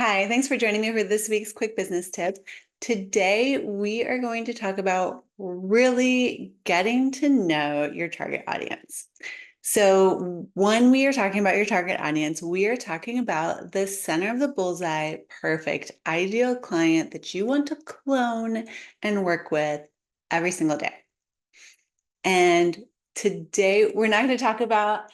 Hi, thanks for joining me for this week's quick business tip. Today, we are going to talk about really getting to know your target audience. So, when we are talking about your target audience, we are talking about the center of the bullseye, perfect, ideal client that you want to clone and work with every single day. And today, we're not going to talk about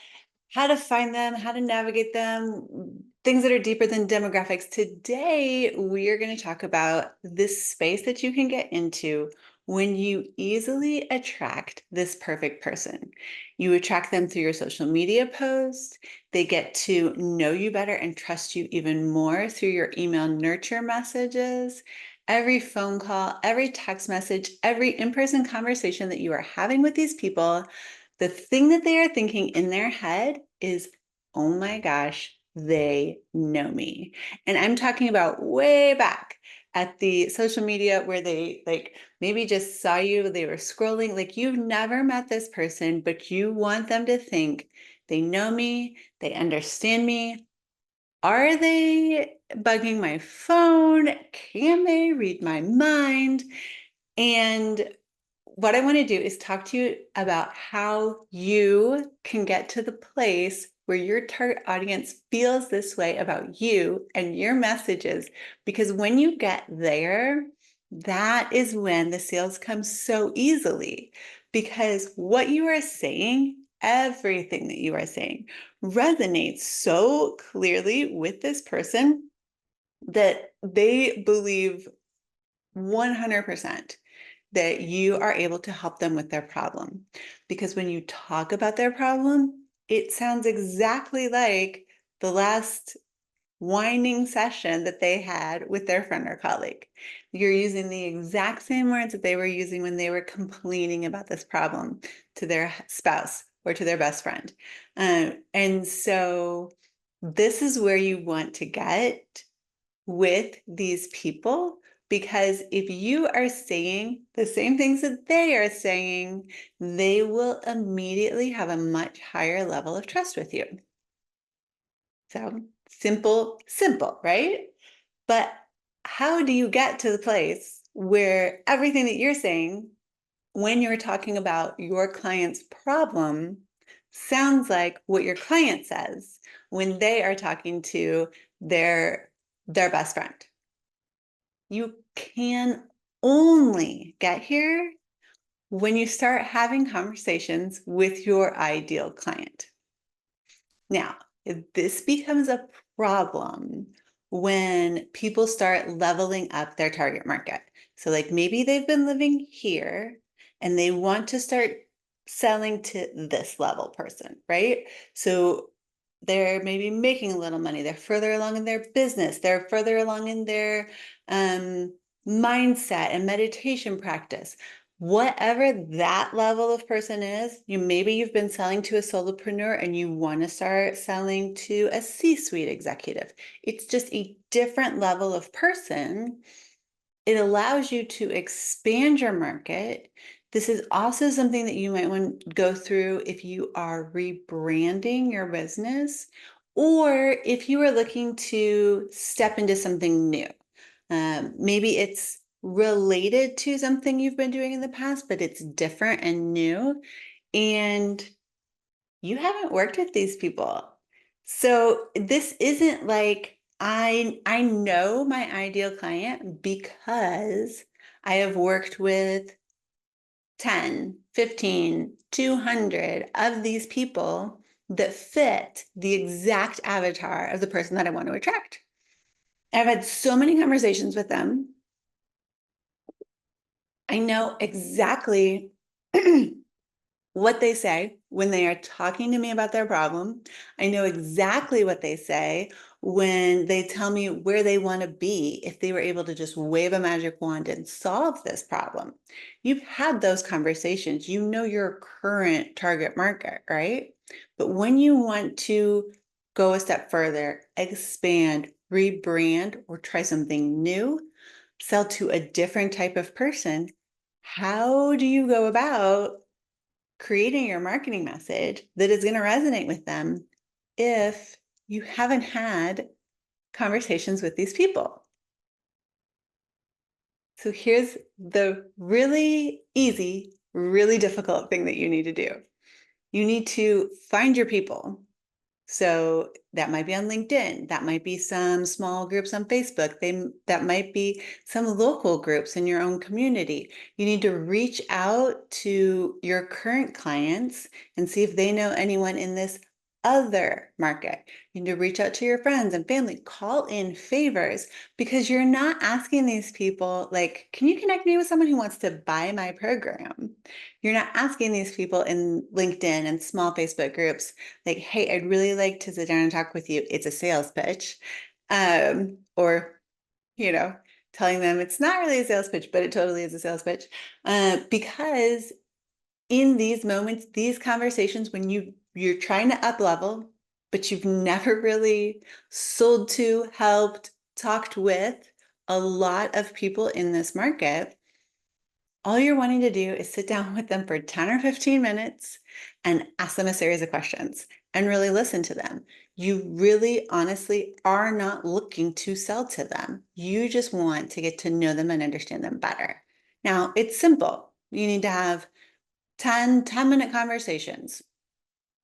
how to find them, how to navigate them, things that are deeper than demographics. Today, we are going to talk about this space that you can get into when you easily attract this perfect person. You attract them through your social media posts. They get to know you better and trust you even more through your email nurture messages. Every phone call, every text message, every in-person conversation that you are having with these people, the thing that they are thinking in their head is, oh my gosh, they know me. And I'm talking about way back at the social media where they like maybe just saw you, they were scrolling, like you've never met this person, but you want them to think they know me, they understand me. Are they bugging my phone? Can they read my mind? And what I want to do is talk to you about how you can get to the place where your target audience feels this way about you and your messages. Because when you get there, that is when the sales come so easily. Because what you are saying, everything that you are saying, resonates so clearly with this person that they believe 100% that you are able to help them with their problem. Because when you talk about their problem, it sounds exactly like the last whining session that they had with their friend or colleague. You're using the exact same words that they were using when they were complaining about this problem to their spouse or to their best friend. And so this is where you want to get with these people, because if you are saying the same things that they are saying, they will immediately have a much higher level of trust with you. So simple, right? But how do you get to the place where everything that you're saying when you're talking about your client's problem sounds like what your client says when they are talking to their best friend? You can only get here when you start having conversations with your ideal client. Now, this becomes a problem when people start leveling up their target market. So, like maybe they've been living here and they want to start selling to this level person, right? So, they're maybe making a little money, they're further along in their business, they're further along in their um, mindset and meditation practice. Whatever that level of person is, maybe you've been selling to a solopreneur and you want to start selling to a C-suite executive. It's just a different level of person. It allows you to expand your market. This is also something that you might want to go through if you are rebranding your business or if you are looking to step into something new. Maybe it's related to something you've been doing in the past, but it's different and new. And you haven't worked with these people. So this isn't like I know my ideal client because I have worked with 10, 15, 200 of these people that fit the exact avatar of the person that I want to attract. I've had so many conversations with them. I know exactly what they say when they are talking to me about their problem. I know exactly what they say when they tell me where they want to be if they were able to just wave a magic wand and solve this problem. You've had those conversations. You know your current target market, right? But when you want to go a step further, expand, rebrand, or try something new, sell to a different type of person, how do you go about creating your marketing message that is going to resonate with them if you haven't had conversations with these people. So here's the really easy, really difficult thing that you need to do. You need to find your people. So that might be on LinkedIn. That might be some small groups on Facebook. That might be some local groups in your own community. You need to reach out to your current clients and see if they know anyone in this other market. You need to reach out to your friends and family, call in favors, because you're not asking these people, like, can you connect me with someone who wants to buy my program? You're not asking these people in LinkedIn and small Facebook groups, like, hey, I'd really like to sit down and talk with you. It's a sales pitch. Or, you know, telling them it's not really a sales pitch, but it totally is a sales pitch. Because in these moments, these conversations, when you're trying to up level, but you've never really sold to, helped, talked with a lot of people in this market, all you're wanting to do is sit down with them for 10 or 15 minutes and ask them a series of questions and really listen to them. You really honestly are not looking to sell to them. You just want to get to know them and understand them better. Now, it's simple. You need to have 10-minute conversations.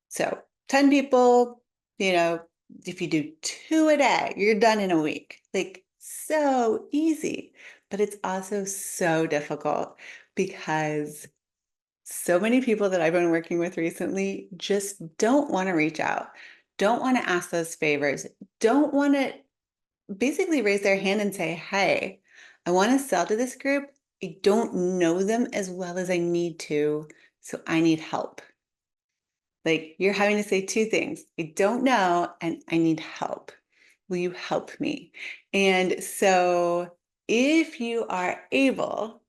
So 10 people, if you do 2 a day, you're done in a week. Like, so easy. But it's also so difficult because so many people that I've been working with recently just don't want to reach out, don't want to ask those favors, don't want to basically raise their hand and say, hey, I want to sell to this group. I don't know them as well as I need to, so I need help. Like, you're having to say 2 things. I don't know, and I need help. Will you help me? And so if you are able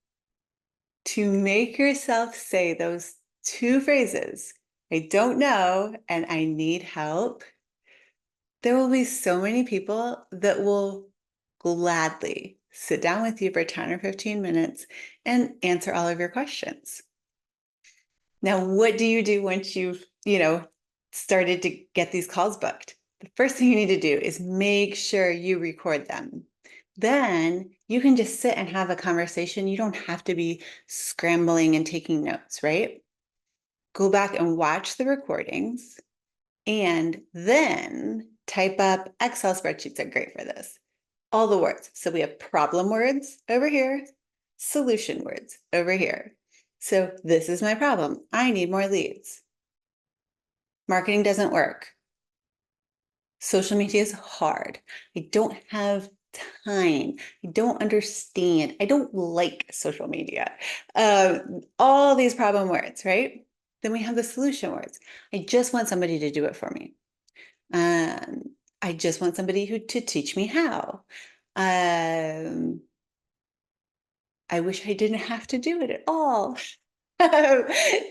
to make yourself say those 2 phrases, I don't know, and I need help, there will be so many people that will gladly sit down with you for 10 or 15 minutes and answer all of your questions. Now, what do you do once you've, started to get these calls booked? The first thing you need to do is make sure you record them. Then you can just sit and have a conversation. You don't have to be scrambling and taking notes, right? Go back and watch the recordings and then type up. Excel spreadsheets are great for this. All the words. So we have problem words over here, solution words over here. So this is my problem. I need more leads. Marketing doesn't work. Social media is hard. I don't have time. I don't understand. I don't like social media. All these problem words, right? Then we have the solution words. I just want somebody to do it for me. I just want somebody to teach me how. Um, I wish I didn't have to do it at all.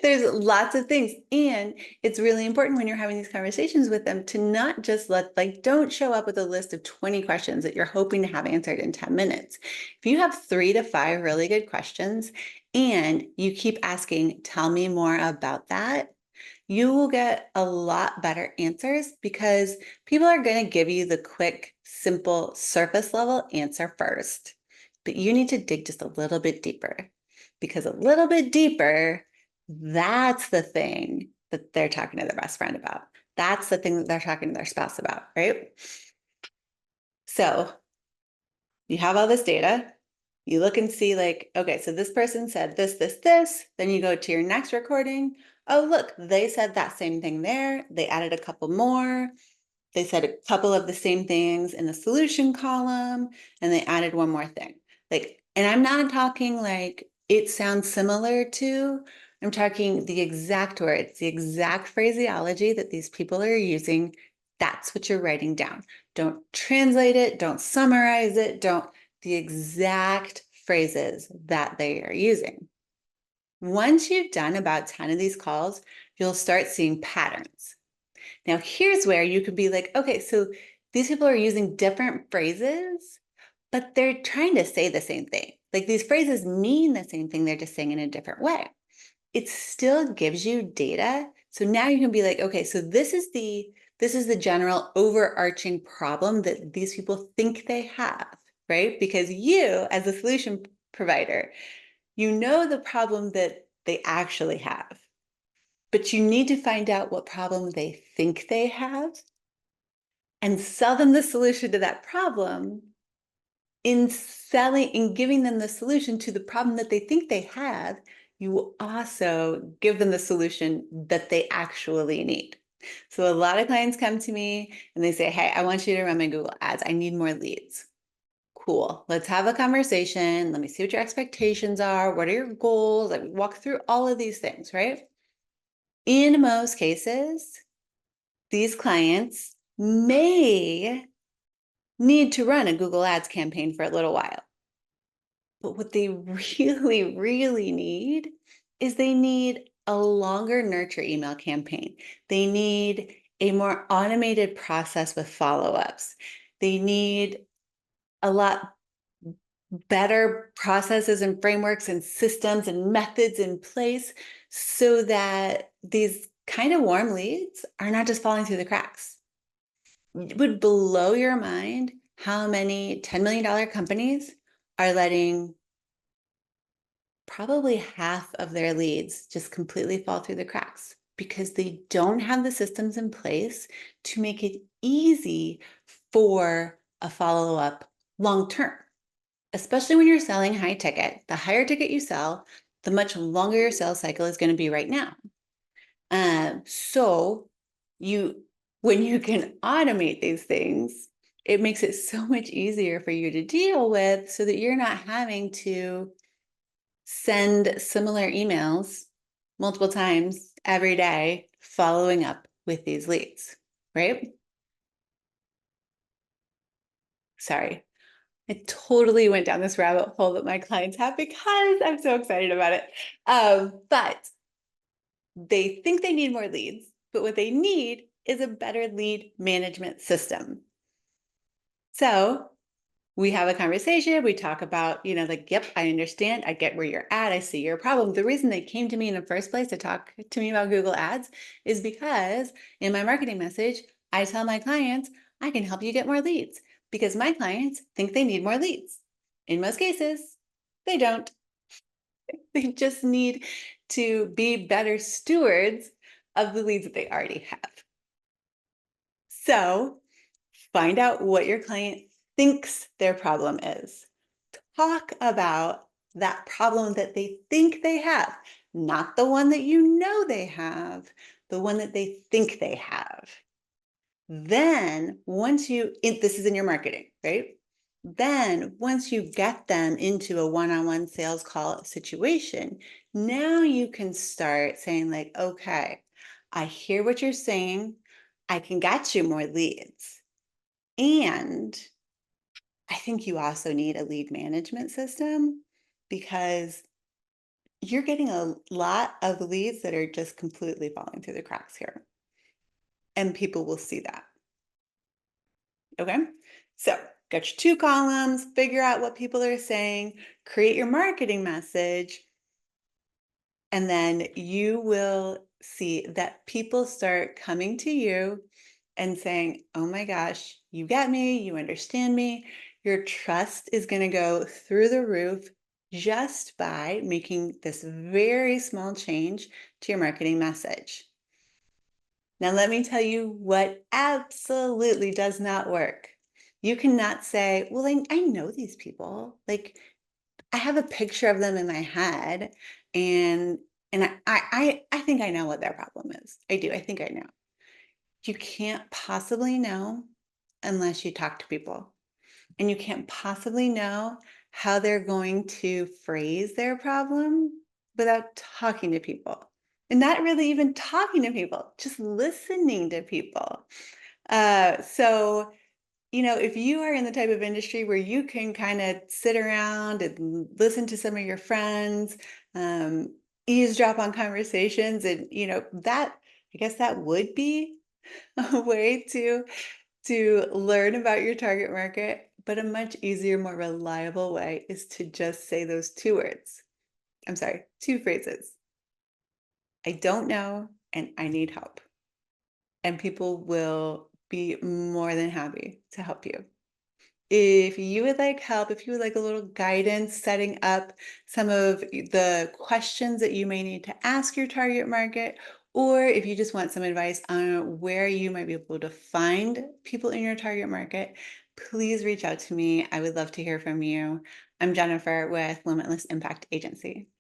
There's lots of things. And it's really important when you're having these conversations with them to not just don't show up with a list of 20 questions that you're hoping to have answered in 10 minutes. If you have 3 to 5 really good questions and you keep asking, tell me more about that, you will get a lot better answers because people are going to give you the quick, simple, surface level answer first. But you need to dig just a little bit deeper because a little bit deeper, that's the thing that they're talking to their best friend about. That's the thing that they're talking to their spouse about, right? So you have all this data. You look and see okay, so this person said this, this, this. Then you go to your next recording. Oh, look, they said that same thing there. They added a couple more. They said a couple of the same things in the solution column, and they added one more thing. And I'm not talking it sounds similar to, I'm talking the exact words, the exact phraseology that these people are using. That's what you're writing down. Don't translate it. Don't summarize it. The exact phrases that they are using. Once you've done about 10 of these calls, you'll start seeing patterns. Now, here's where you could be like, okay, so these people are using different phrases, but they're trying to say the same thing. These phrases mean the same thing, they're just saying in a different way. It still gives you data. So now you can be like, okay, so this is the This is the general overarching problem that these people think they have, right? Because you, as a solution provider, you know the problem that they actually have, but you need to find out what problem they think they have and sell them the solution to that problem. In giving them the solution to the problem that they think they have, you will also give them the solution that they actually need. So a lot of clients come to me and they say, hey, I want you to run my Google Ads. I need more leads. Cool. Let's have a conversation. Let me see what your expectations are. What are your goals? Like, walk through all of these things, right? In most cases, these clients may need to run a Google Ads campaign for a little while. But what they really, really need is they need a longer nurture email campaign. They need a more automated process with follow-ups. They need a lot better processes and frameworks and systems and methods in place so that these kind of warm leads are not just falling through the cracks. It would blow your mind how many $10 million companies are letting probably half of their leads just completely fall through the cracks because they don't have the systems in place to make it easy for a follow-up long term, especially when you're selling high ticket. The higher ticket you sell, the much longer your sales cycle is going to be right now. So when you can automate these things, it makes it so much easier for you to deal with so that you're not having to send similar emails multiple times every day, following up with these leads, right? Sorry, I totally went down this rabbit hole that my clients have because I'm so excited about it. But they think they need more leads, but what they need is a better lead management system. So we have a conversation, we talk about, like, yep, I understand, I get where you're at, I see your problem. The reason they came to me in the first place to talk to me about Google Ads is because in my marketing message, I tell my clients, I can help you get more leads because my clients think they need more leads. In most cases, they don't. They just need to be better stewards of the leads that they already have. So find out what your client thinks their problem is. Talk about that problem that they think they have, not the one that you know they have, the one that they think they have. Then this is in your marketing, right? Then once you get them into a one-on-one sales call situation, now you can start saying like, okay, I hear what you're saying. I can get you more leads. And I think you also need a lead management system because you're getting a lot of leads that are just completely falling through the cracks here. And people will see that. Okay. So got your 2 columns, figure out what people are saying, create your marketing message, and then you will see that people start coming to you and saying, oh my gosh, you get me, you understand me. Your trust is going to go through the roof just by making this very small change to your marketing message. Now, let me tell you what absolutely does not work. You cannot say, well, I know these people. Like, I have a picture of them in my head, and I think I know what their problem is. I do. I think I know. You can't possibly know unless you talk to people. And you can't possibly know how they're going to phrase their problem without talking to people. And not really even talking to people, just listening to people. So if you are in the type of industry where you can kind of sit around and listen to some of your friends, eavesdrop on conversations, and I guess that would be a way to learn about your target market, but a much easier, more reliable way is to just say those 2 words. I'm sorry, 2 phrases. I don't know, and I need help. and people will be more than happy to help you. If you would like help, if you would like a little guidance setting up some of the questions that you may need to ask your target market, or if you just want some advice on where you might be able to find people in your target market, please reach out to me. I would love to hear from you. I'm Jennifer with Limitless Impact Agency.